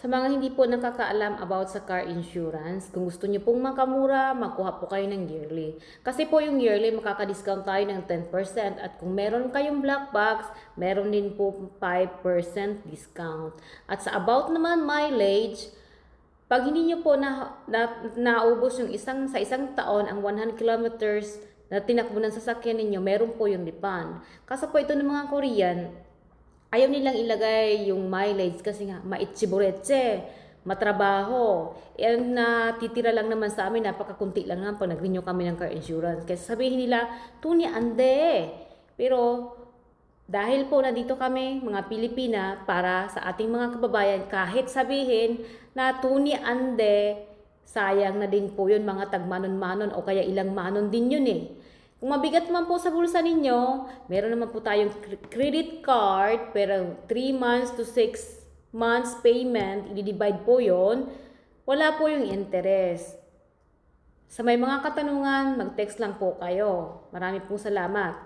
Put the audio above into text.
Sa mga hindi po nakakaalam about sa car insurance, kung gusto niyo pong makamura, makuha po kayo ng yearly. Kasi po yung yearly, makaka-discount tayo ng 10%. At kung meron kayong black box, meron din po 5% discount. At sa about naman mileage, pag hindi nyo po naubos yung sa isang taon ang 100 kilometers na tinakbo ng sasakyan ninyo, meron po yung refund. Kasi po ito ng mga Korean, ayaw nilang ilagay yung mileage kasi nga maitsibורetse, matrabaho. And natitira lang naman sa amin, napakakunti lang naman pag nag-renew kami ng car insurance. Kasi sabihin nila, tuni ande. Pero dahil po nandito kami, mga Pilipina, para sa ating mga kababayan, kahit sabihin na tuni ande, sayang na din po yun mga tagmanon-manon o kaya ilang manon din yun eh. Kung mabigat man po sa bulsa ninyo, meron naman po tayong credit card, pero 3 months to 6 months payment, i-divide po yon, wala po yung interest. Sa may mga katanungan, mag-text lang po kayo. Marami pong salamat.